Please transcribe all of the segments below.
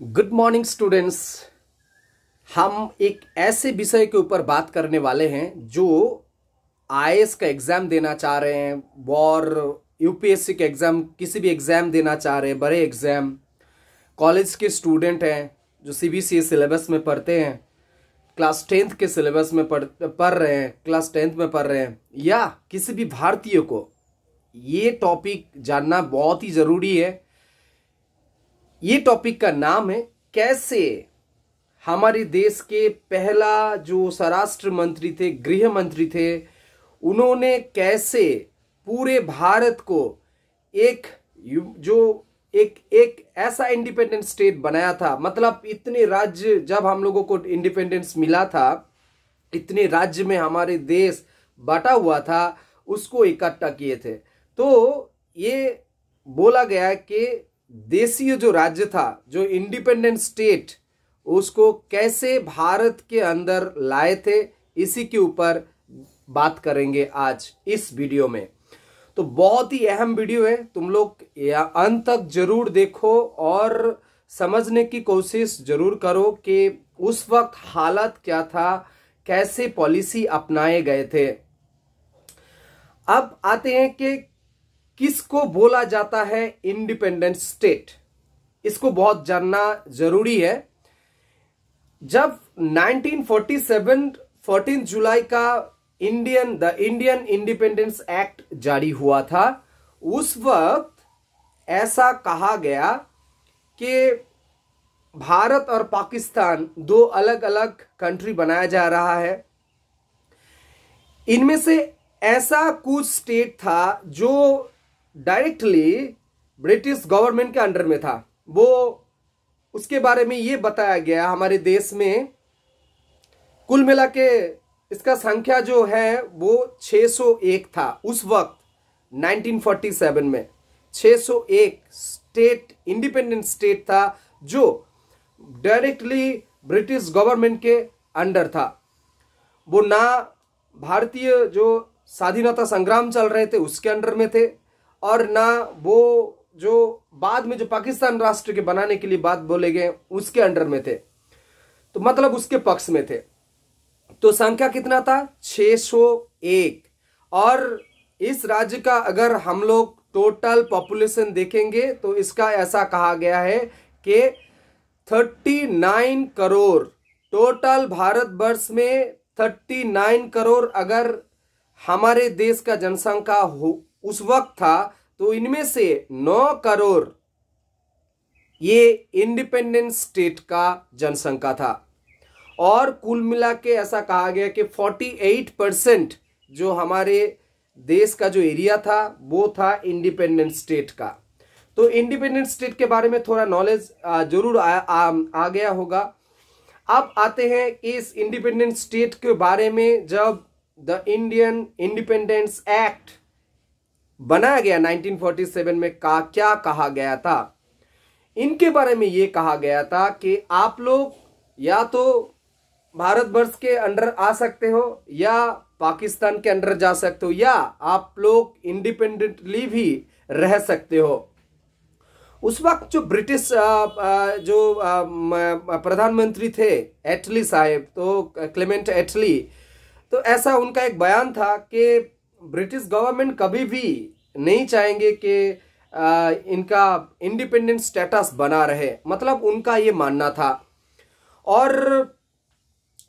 Good morning students. हम एक ऐसे विषय के ऊपर बात करने वाले हैं जो आईएएस का एग्ज़ाम देना चाह रहे हैं और यूपीएससी का एग्ज़ाम, किसी भी एग्ज़ाम देना चाह रहे हैं, बड़े एग्ज़ाम, कॉलेज के स्टूडेंट हैं जो सीबीएसई सिलेबस में पढ़ते हैं, क्लास 10th के सिलेबस में पढ़ रहे हैं, क्लास 10th में पढ़ रहे हैं, या किसी भी भारतीय को ये टॉपिक जानना बहुत ही ज़रूरी है। ये टॉपिक का नाम है कैसे हमारे देश के पहला जो स्वराष्ट्र मंत्री थे, गृह मंत्री थे, उन्होंने कैसे पूरे भारत को एक ऐसा इंडिपेंडेंट स्टेट बनाया था। मतलब इतने राज्य, जब हम लोगों को इंडिपेंडेंस मिला था, इतने राज्य में हमारे देश बटा हुआ था, उसको इकट्ठा किए थे। तो ये बोला गया कि देशीय जो राज्य था, जो इंडिपेंडेंट स्टेट, उसको कैसे भारत के अंदर लाए थे, इसी के ऊपर बात करेंगे आज इस वीडियो में। तो बहुत ही अहम वीडियो है, तुम लोग अंत तक जरूर देखो और समझने की कोशिश जरूर करो कि उस वक्त हालत क्या था, कैसे पॉलिसी अपनाए गए थे। अब आते हैं कि किसको बोला जाता है इंडिपेंडेंट स्टेट। इसको बहुत जानना जरूरी है। जब 1947 14 जुलाई का द इंडियन इंडिपेंडेंस एक्ट जारी हुआ था, उस वक्त ऐसा कहा गया कि भारत और पाकिस्तान दो अलग अलग कंट्री बनाया जा रहा है। इनमें से ऐसा कुछ स्टेट था जो डायरेक्टली ब्रिटिश गवर्नमेंट के अंडर में था। वो उसके बारे में ये बताया गया, हमारे देश में कुल मिला के इसका संख्या जो है वो 601 था। उस वक्त 1947 में 601 स्टेट, इंडिपेंडेंट स्टेट था जो डायरेक्टली ब्रिटिश गवर्नमेंट के अंडर था। वो ना भारतीय जो स्वाधीनता संग्राम चल रहे थे उसके अंडर में थे, और ना वो जो बाद में जो पाकिस्तान राष्ट्र के बनाने के लिए बात बोले गए उसके अंडर में थे। तो मतलब उसके पक्ष में थे। तो संख्या कितना था? 601। और इस राज्य का अगर हम लोग टोटल पॉपुलेशन देखेंगे तो इसका ऐसा कहा गया है कि 39 करोड़, टोटल भारतवर्ष में 39 करोड़ अगर हमारे देश का जनसंख्या उस वक्त था, तो इनमें से 9 करोड़ ये इंडिपेंडेंट स्टेट का जनसंख्या था। और कुल मिला के ऐसा कहा गया कि 48% जो हमारे देश का जो एरिया था वो था इंडिपेंडेंट स्टेट का। तो इंडिपेंडेंट स्टेट के बारे में थोड़ा नॉलेज जरूर आ गया होगा। अब आते हैं इस इंडिपेंडेंट स्टेट के बारे में। जब द इंडियन इंडिपेंडेंस एक्ट बनाया गया 1947 में, क्या कहा गया था? इनके बारे में यह कहा गया था कि आप लोग या तो भारतवर्ष के अंडर आ सकते हो या पाकिस्तान के अंडर जा सकते हो, या आप लोग इंडिपेंडेंटली भी रह सकते हो। उस वक्त जो ब्रिटिश प्रधानमंत्री थे एटली साहब, तो क्लेमेंट एटली, तो ऐसा उनका एक बयान था कि ब्रिटिश गवर्नमेंट कभी भी नहीं चाहेंगे कि इनका इंडिपेंडेंट स्टेटस बना रहे। मतलब उनका ये मानना था, और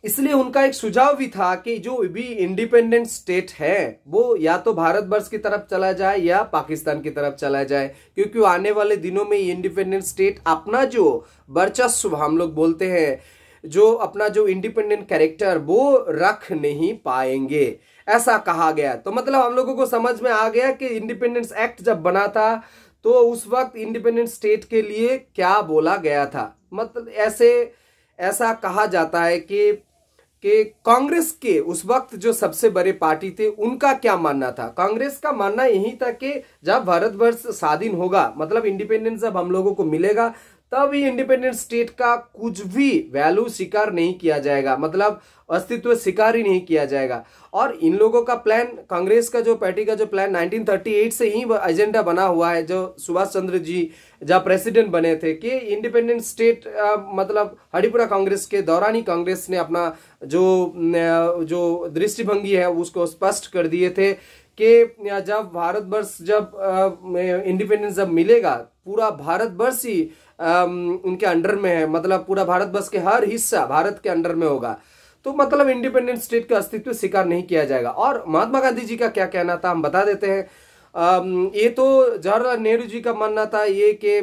इसलिए उनका एक सुझाव भी था कि जो भी इंडिपेंडेंट स्टेट है वो या तो भारतवर्ष की तरफ चला जाए या पाकिस्तान की तरफ चला जाए, क्योंकि आने वाले दिनों में इंडिपेंडेंट स्टेट अपना जो वर्चस्व हम लोग बोलते हैं, जो अपना जो इंडिपेंडेंट कैरेक्टर, वो रख नहीं पाएंगे, ऐसा कहा गया। तो मतलब हम लोगों को समझ में आ गया कि इंडिपेंडेंस एक्ट जब बना था तो उस वक्त इंडिपेंडेंट स्टेट के लिए क्या बोला गया था। मतलब ऐसा कहा जाता है कि कांग्रेस के उस वक्त जो सबसे बड़े पार्टी थे उनका क्या मानना था। कांग्रेस का मानना यही था कि जब भारतवर्ष स्वाधीन होगा, मतलब इंडिपेंडेंस जब हम लोगों को मिलेगा, तब ये इंडिपेंडेंट स्टेट का कुछ भी वैल्यू स्वीकार नहीं किया जाएगा, मतलब अस्तित्व स्वीकार ही नहीं किया जाएगा। और इन लोगों का प्लान, कांग्रेस का जो पार्टी का जो प्लान 1938 से ही एजेंडा बना हुआ है, जो सुभाष चंद्र जी जब प्रेसिडेंट बने थे, कि इंडिपेंडेंट स्टेट मतलब हरिपुरा कांग्रेस के दौरान ही कांग्रेस ने अपना जो दृष्टिभंगी है उसको स्पष्ट कर दिए थे कि जब भारतवर्ष जब इंडिपेंडेंस जब मिलेगा, पूरा भारतवर्ष ही उनके अंडर में है, मतलब पूरा भारतवर्ष के हर हिस्सा भारत के अंडर में होगा, तो मतलब इंडिपेंडेंट स्टेट का अस्तित्व स्वीकार नहीं किया जाएगा। और महात्मा गांधी जी का क्या कहना था हम बता देते हैं। ये तो जवाहरलाल नेहरू जी का मानना था ये कि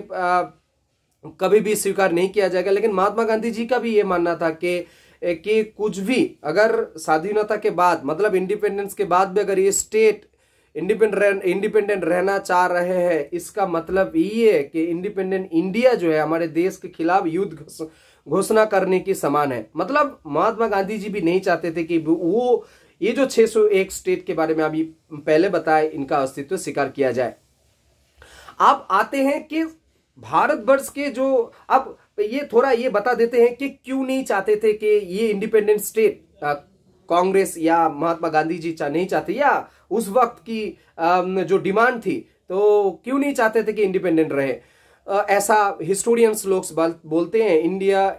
कभी भी स्वीकार नहीं किया जाएगा, लेकिन महात्मा गांधी जी का भी ये मानना था कि कुछ भी अगर स्वाधीनता के बाद, मतलब इंडिपेंडेंस के बाद भी अगर ये स्टेट इंडिपेंडेंट रहना चाह रहे हैं, इसका मतलब ये है कि इंडिपेंडेंट इंडिया जो है हमारे देश के खिलाफ युद्ध घोषणा करने के समान है। मतलब महात्मा गांधी जी भी नहीं चाहते थे कि वो ये जो 601 स्टेट के बारे में अभी पहले बताए, इनका अस्तित्व स्वीकार किया जाए। आप आते हैं कि भारतवर्ष के जो, अब ये थोड़ा ये बता देते हैं कि क्यों नहीं चाहते थे कि ये इंडिपेंडेंट स्टेट कांग्रेस या महात्मा गांधी जी नहीं चाहते, या उस वक्त की जो डिमांड थी, तो क्यों नहीं चाहते थे कि इंडिपेंडेंट रहे। ऐसा हिस्टोरियंस लोग बोलते हैं इंडिया,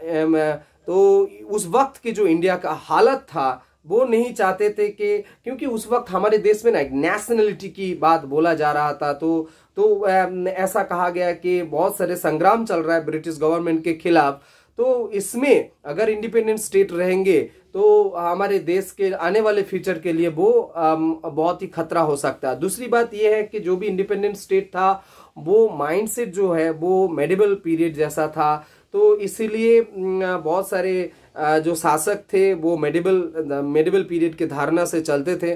तो उस वक्त के जो इंडिया का हालत था वो नहीं चाहते थे कि, क्योंकि उस वक्त हमारे देश में ना एक नेशनलिटी की बात बोला जा रहा था, तो ऐसा कहा गया कि बहुत सारे संग्राम चल रहा है ब्रिटिश गवर्नमेंट के खिलाफ, तो इसमें अगर इंडिपेंडेंट स्टेट रहेंगे तो हमारे देश के आने वाले फ्यूचर के लिए वो बहुत ही खतरा हो सकता है। दूसरी बात यह है कि जो भी इंडिपेंडेंट स्टेट था वो माइंडसेट जो है वो मेडिवल पीरियड जैसा था, तो इसीलिए बहुत सारे जो शासक थे वो मेडिवल पीरियड के धारणा से चलते थे,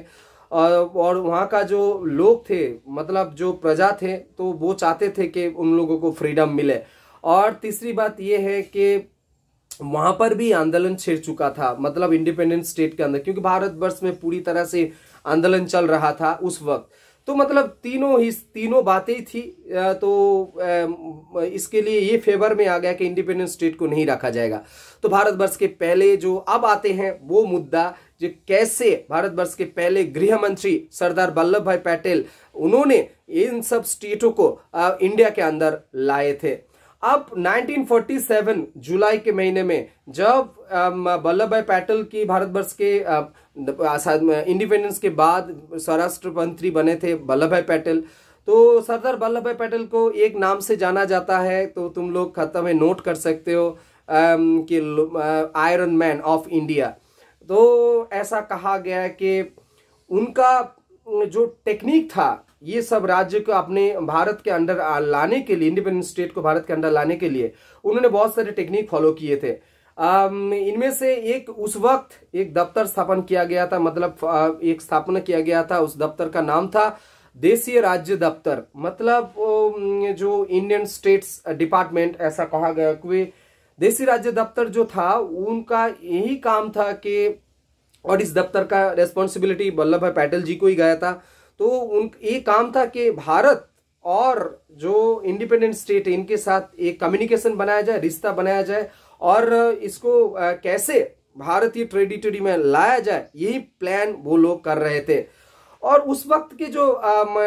और वहाँ का जो लोग थे, मतलब जो प्रजा थे, तो वो चाहते थे कि उन लोगों को फ्रीडम मिले। और तीसरी बात ये है कि वहां पर भी आंदोलन छिड़ चुका था, मतलब इंडिपेंडेंट स्टेट के अंदर, क्योंकि भारतवर्ष में पूरी तरह से आंदोलन चल रहा था उस वक्त, तो मतलब तीनों बातें थी, तो इसके लिए ये फेवर में आ गया कि इंडिपेंडेंट स्टेट को नहीं रखा जाएगा। तो भारतवर्ष के पहले जो अब आते हैं वो मुद्दा, जो कैसे भारतवर्ष के पहले गृह मंत्री सरदार वल्लभ भाई पटेल, उन्होंने इन सब स्टेटों को इंडिया के अंदर लाए थे। अब 1947 जुलाई के महीने में जब वल्लभ भाई पटेल की भारतवर्ष के इंडिपेंडेंस के बाद स्वराष्ट्र मंत्री बने थे वल्लभ भाई पटेल, तो सरदार वल्लभ भाई पटेल को एक नाम से जाना जाता है, तो तुम लोग खाता में नोट कर सकते हो कि आयरन मैन ऑफ इंडिया। तो ऐसा कहा गया कि उनका जो टेक्निक था, ये सब राज्य को अपने भारत के अंडर लाने के लिए, इंडिपेंडेंट स्टेट को भारत के अंडर लाने के लिए उन्होंने बहुत सारे टेक्निक फॉलो किए थे। इनमें से एक, उस वक्त एक दफ्तर स्थापन किया गया था, मतलब एक स्थापना किया गया था, उस दफ्तर का नाम था देशीय राज्य दफ्तर, मतलब जो इंडियन स्टेट्स डिपार्टमेंट ऐसा कहा गया। कि देशीय राज्य दफ्तर जो था उनका यही काम था कि, और इस दफ्तर का रेस्पॉन्सिबिलिटी वल्लभ भाई पटेल जी को ही गया था, तो ये काम था कि भारत और जो इंडिपेंडेंट स्टेट है इनके साथ एक कम्युनिकेशन बनाया जाए, रिश्ता बनाया जाए, और इसको कैसे भारतीय टेरिटरी में लाया जाए, यही प्लान वो लोग कर रहे थे। और उस वक्त के जो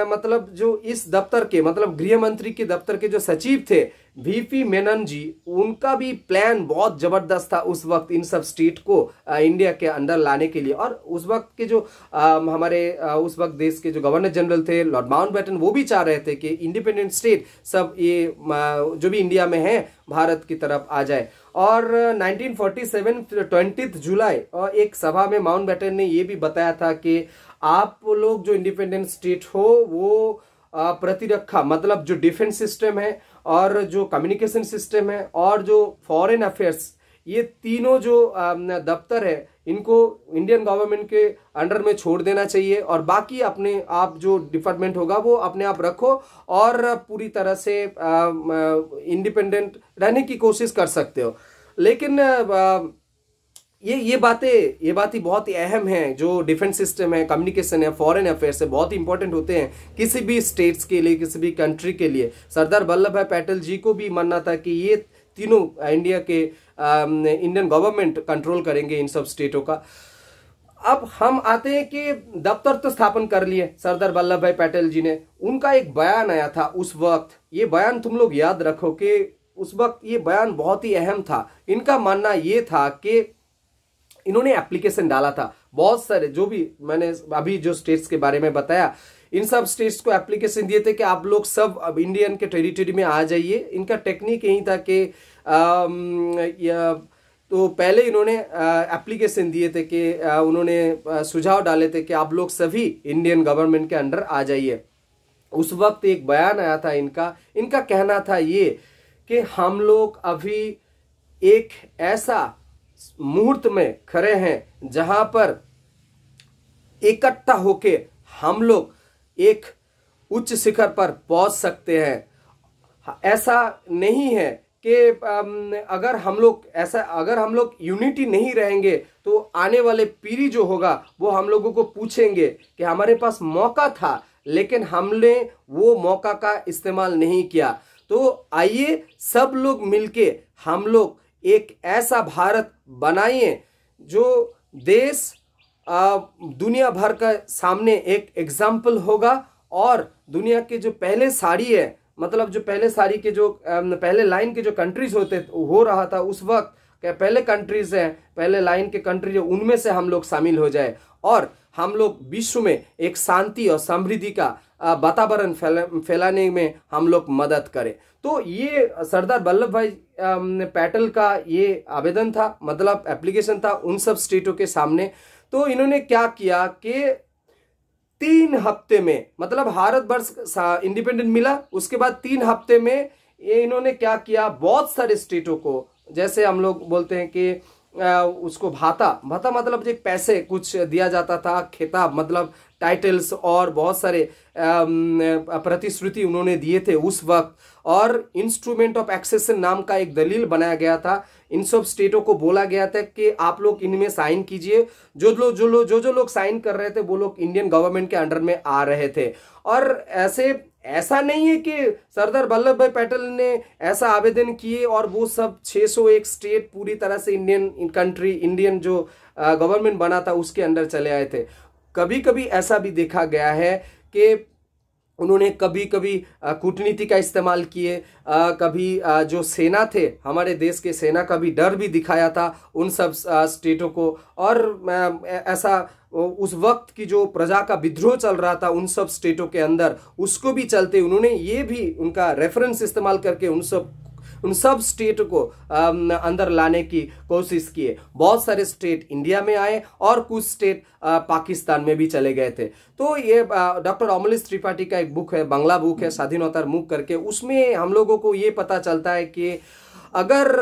मतलब जो इस दफ्तर के, मतलब गृह मंत्री के दफ्तर के जो सचिव थे वीपी मेनन जी, उनका भी प्लान बहुत जबरदस्त था उस वक्त इन सब स्टेट को इंडिया के अंदर लाने के लिए। और उस वक्त के जो हमारे उस वक्त देश के जो गवर्नर जनरल थे लॉर्ड माउंटबेटन, वो भी चाह रहे थे कि इंडिपेंडेंट स्टेट सब ये जो भी इंडिया में है भारत की तरफ आ जाए। और 1947 20 जुलाई और एक सभा में माउंटबेटन ने ये भी बताया था कि आप लोग जो इंडिपेंडेंट स्टेट हो वो प्रतिरक्षा, मतलब जो डिफेंस सिस्टम है और जो कम्युनिकेशन सिस्टम है और जो फॉरेन अफेयर्स, ये तीनों जो दफ्तर है इनको इंडियन गवर्नमेंट के अंडर में छोड़ देना चाहिए, और बाकी अपने आप जो डिपार्टमेंट होगा वो अपने आप रखो और पूरी तरह से इंडिपेंडेंट रहने की कोशिश कर सकते हो। लेकिन ये बातें बहुत ही अहम हैं। जो डिफेंस सिस्टम है, कम्युनिकेशन है, फॉरेन अफेयर्स है, बहुत ही इंपॉर्टेंट होते हैं किसी भी स्टेट्स के लिए, किसी भी कंट्री के लिए। सरदार वल्लभ भाई पटेल जी को भी मानना था कि ये तीनों इंडिया के इंडियन गवर्नमेंट कंट्रोल करेंगे इन सब स्टेटों का। अब हम आते हैं कि दफ्तर तो स्थापन कर लिए सरदार वल्लभ भाई पटेल जी ने। उनका एक बयान आया था उस वक्त, ये बयान तुम लोग याद रखो कि उस वक्त ये बयान बहुत ही अहम था। इनका मानना ये था कि इन्होंने एप्लीकेशन डाला था, बहुत सारे जो भी मैंने अभी जो स्टेट्स के बारे में बताया, इन सब स्टेट्स को एप्लीकेशन दिए थे कि आप लोग सब अब इंडियन के टेरिटरी में आ जाइए। इनका टेक्निक यही था कि तो पहले इन्होंने एप्लीकेशन दिए थे कि उन्होंने सुझाव डाले थे कि आप लोग सभी इंडियन गवर्नमेंट के अंडर आ जाइए। उस वक्त एक बयान आया था इनका कहना था ये कि हम लोग अभी एक ऐसा मुहूर्त में खड़े हैं जहां पर इकट्ठा होके हम लोग एक उच्च शिखर पर पहुंच सकते हैं। ऐसा नहीं है कि अगर हम लोग यूनिटी नहीं रहेंगे तो आने वाले पीढ़ी जो होगा वो हम लोगों को पूछेंगे कि हमारे पास मौका था लेकिन हमने वो मौका का इस्तेमाल नहीं किया। तो आइए सब लोग मिलके हम लोग एक ऐसा भारत बनाइए जो देश दुनिया भर का सामने एक एग्जाम्पल होगा। और दुनिया के जो पहले सारी है, मतलब जो पहले सारी के जो पहले लाइन के जो कंट्रीज हो रहा था उस वक्त, क्या पहले कंट्रीज हैं, पहले लाइन के कंट्रीज, उनमें से हम लोग शामिल हो जाए और हम लोग विश्व में एक शांति और समृद्धि का वातावरण फैलाने में हम लोग मदद करें। तो ये सरदार वल्लभ भाई पटेल का ये आवेदन था, मतलब एप्लीकेशन था उन सब स्टेटों के सामने। तो इन्होंने क्या किया कि 3 हफ्ते में, मतलब भारतवर्ष इंडिपेंडेंट मिला उसके बाद 3 हफ्ते में ये इन्होंने क्या किया, बहुत सारे स्टेटों को, जैसे हम लोग बोलते हैं कि उसको भाता मतलब जो पैसे कुछ दिया जाता था, खिताब मतलब टाइटल्स और बहुत सारे प्रतिश्रुति उन्होंने दिए थे उस वक्त। और इंस्ट्रूमेंट ऑफ एक्सेशन नाम का एक दलील बनाया गया था। इन सब स्टेटों को बोला गया था कि आप लोग इनमें साइन कीजिए। जो लोग साइन कर रहे थे वो लोग इंडियन गवर्नमेंट के अंडर में आ रहे थे। और ऐसा नहीं है कि सरदार वल्लभ भाई पटेल ने ऐसा आवेदन किए और वो सब 601 स्टेट पूरी तरह से इंडियन जो गवर्नमेंट बना था उसके अंदर चले आए थे। कभी कभी ऐसा भी देखा गया है कि उन्होंने कभी कभी कूटनीति का इस्तेमाल किए, कभी जो सेना थे हमारे देश के सेना का भी डर भी दिखाया था उन सब स्टेटों को। और ऐसा उस वक्त की जो प्रजा का विद्रोह चल रहा था उन सब स्टेटों के अंदर, उसको भी चलते उन्होंने ये भी उनका रेफरेंस इस्तेमाल करके उन सब स्टेट को अंदर लाने की कोशिश किए। बहुत सारे स्टेट इंडिया में आए और कुछ स्टेट पाकिस्तान में भी चले गए थे। तो ये डॉक्टर अमलेश त्रिपाठी का एक बुक है, बांग्ला बुक है, स्वाधीनोत्तर मुख करके, उसमें हम लोगों को ये पता चलता है कि अगर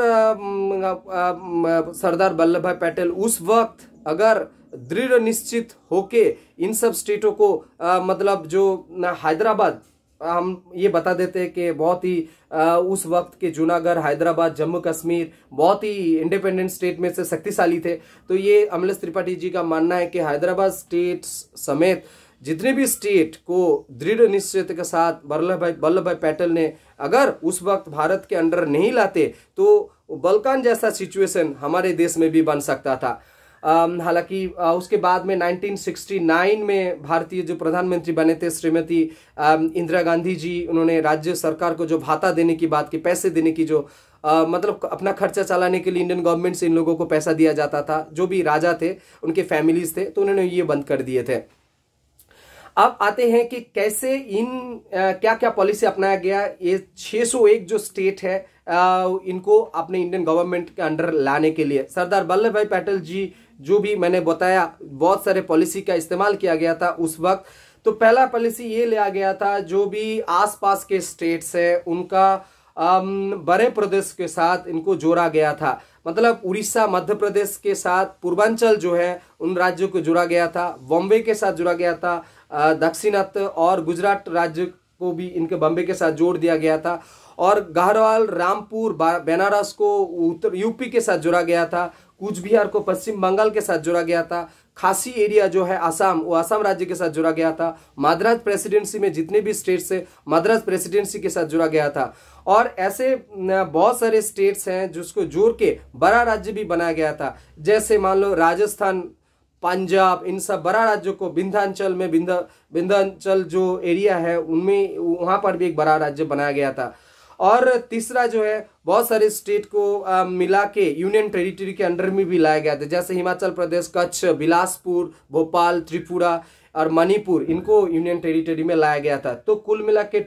सरदार वल्लभ भाई पटेल उस वक्त अगर दृढ़ निश्चित होके इन सब स्टेटों को मतलब जो हैदराबाद, हम ये बता देते हैं कि बहुत ही उस वक्त के जूनागढ़, हैदराबाद, जम्मू कश्मीर बहुत ही इंडिपेंडेंट स्टेट में से शक्तिशाली थे। तो ये अमलेश त्रिपाठी जी का मानना है कि हैदराबाद स्टेट समेत जितने भी स्टेट को दृढ़ निश्चय के साथ वल्लभ भाई पटेल ने अगर उस वक्त भारत के अंडर नहीं लाते तो बल्कान जैसा सिचुएशन हमारे देश में भी बन सकता था। हालांकि उसके बाद में 1969 में भारतीय जो प्रधानमंत्री बने थे श्रीमती इंदिरा गांधी जी, उन्होंने राज्य सरकार को जो भाता देने की बात की, पैसे देने की, जो मतलब अपना खर्चा चलाने के लिए इंडियन गवर्नमेंट से इन लोगों को पैसा दिया जाता था, जो भी राजा थे उनके फैमिलीज थे, तो उन्होंने ये बंद कर दिए थे। अब आते हैं कि कैसे क्या क्या पॉलिसी अपनाया गया। ये 601 जो स्टेट है इनको अपने इंडियन गवर्नमेंट के अंडर लाने के लिए सरदार वल्लभ भाई पटेल जी, जो भी मैंने बताया बहुत सारे पॉलिसी का इस्तेमाल किया गया था उस वक्त। तो पहला पॉलिसी ये लिया गया था, जो भी आसपास के स्टेट्स है उनका बड़े प्रदेश के साथ इनको जोड़ा गया था। मतलब उड़ीसा, मध्य प्रदेश के साथ पूर्वांचल जो है उन राज्यों को जोड़ा गया था, बॉम्बे के साथ जोड़ा गया था, दक्षिणात्य और गुजरात राज्य को भी इनके बॉम्बे के साथ जोड़ दिया गया था, और गढ़वाल, रामपुर, बनारस को उत्तर यूपी के साथ जोड़ा गया था, कूच बिहार को पश्चिम बंगाल के साथ जोड़ा गया था, खासी एरिया जो है आसाम, वो आसाम राज्य के साथ जोड़ा गया था, मद्रास प्रेसिडेंसी में जितने भी स्टेट्स है मद्रास प्रेसिडेंसी के साथ जोड़ा गया था, और ऐसे बहुत सारे स्टेट्स हैं जिसको जोड़ के बड़ा राज्य भी बनाया गया था। जैसे मान लो राजस्थान, पंजाब, इन सब बड़ा राज्यों को विंध्याचल में विंध्याचल जो एरिया है उनमें वहां पर भी एक बड़ा राज्य बनाया गया था। और तीसरा जो है बहुत सारे स्टेट को मिला के यूनियन टेरिटरी के अंडर में भी लाया गया था। जैसे हिमाचल प्रदेश, कच्छ, बिलासपुर, भोपाल, त्रिपुरा और मणिपुर, इनको यूनियन टेरिटरी में लाया गया था। तो कुल मिला के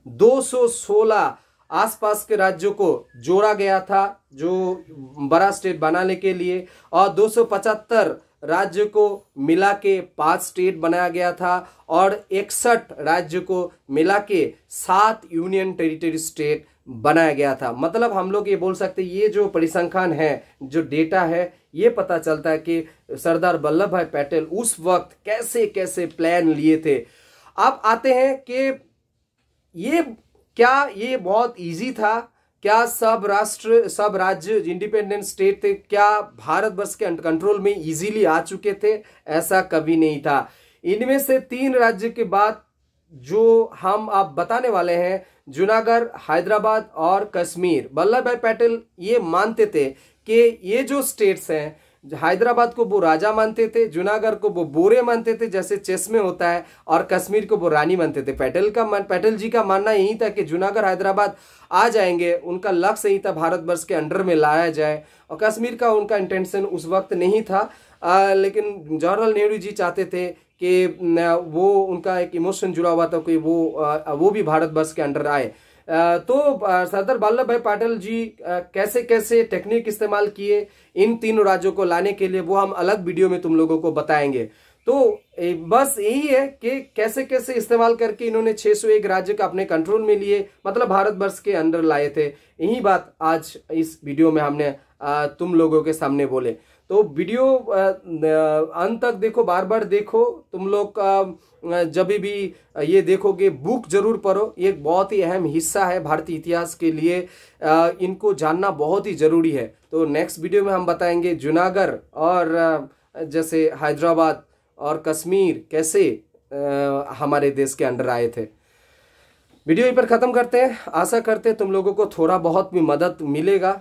216 आसपास के राज्यों को जोड़ा गया था जो बड़ा स्टेट बनाने के लिए, और 275 राज्य को मिला के 5 स्टेट बनाया गया था, और 61 राज्य को मिला के 7 यूनियन टेरिटरी स्टेट बनाया गया था। मतलब हम लोग ये बोल सकते हैं ये जो परिसंख्यान है, जो डेटा है, ये पता चलता है कि सरदार वल्लभ भाई पटेल उस वक्त कैसे कैसे प्लान लिए थे। अब आते हैं कि ये बहुत इजी था क्या? सब राज्य इंडिपेंडेंट स्टेट थे क्या भारतवर्ष के कंट्रोल में इजीली आ चुके थे? ऐसा कभी नहीं था। इनमें से 3 राज्य के बाद जो हम आप बताने वाले हैं, जूनागढ़, हैदराबाद और कश्मीर, वल्लभ भाई पटेल ये मानते थे कि ये जो स्टेट्स हैं, हैदराबाद को वो राजा मानते थे, जूनागढ़ को वो बोरे मानते थे जैसे चेस में होता है, और कश्मीर को वो रानी मानते थे। पटेल जी का मानना यही था कि जूनागढ़, हैदराबाद आ जाएंगे, उनका लक्ष्य यही था भारतवर्ष के अंडर में लाया जाए। और कश्मीर का उनका इंटेंशन उस वक्त नहीं था, लेकिन जवाहरलाल नेहरू जी चाहते थे कि वो उनका एक इमोशन जुड़ा हुआ था कि वो भी भारतवर्ष के अंडर आए। तो सरदार वल्लभ भाई पटेल जी कैसे कैसे टेक्निक इस्तेमाल किए इन तीनों राज्यों को लाने के लिए, वो हम अलग वीडियो में तुम लोगों को बताएंगे। तो बस यही है कि कैसे कैसे इस्तेमाल करके इन्होंने 601 राज्य का अपने कंट्रोल में लिए, मतलब भारतवर्ष के अंदर लाए थे। यही बात आज इस वीडियो में हमने तुम लोगों के सामने बोले। तो वीडियो अंत तक देखो, बार बार देखो। तुम लोग जब भी ये देखोगे बुक जरूर पढ़ो, ये एक बहुत ही अहम हिस्सा है भारतीय इतिहास के लिए, इनको जानना बहुत ही जरूरी है। तो नेक्स्ट वीडियो में हम बताएंगे जूनागढ़ और जैसे हैदराबाद और कश्मीर कैसे हमारे देश के अंडर आए थे। वीडियो यहीं पर ख़त्म करते हैं। आशा करते हैं तुम लोगों को थोड़ा बहुत भी मदद मिलेगा,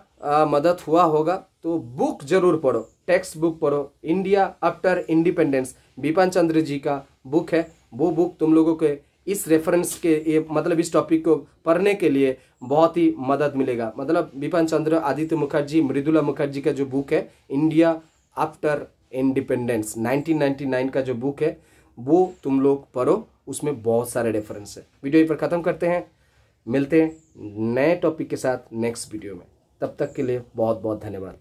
मदद हुआ होगा। तो बुक जरूर पढ़ो, टेक्स्ट बुक पढ़ो। India after independence Bipin Chandra ji का बुक है, वो बुक तुम लोगों के इस रेफरेंस के मतलब इस टॉपिक को पढ़ने के लिए बहुत ही मदद मिलेगा। मतलब बिपिन चंद्र, आदित्य मुखर्जी, मृदुला मुखर्जी का जो बुक है इंडिया आफ्टर इंडिपेंडेंस 1999 का जो बुक है वो तुम लोग पढ़ो, उसमें बहुत सारे रेफरेंस है। वीडियो पर ख़त्म करते हैं, मिलते हैं नए टॉपिक के साथ नेक्स्ट वीडियो में। तब तक के लिए बहुत बहुत धन्यवाद।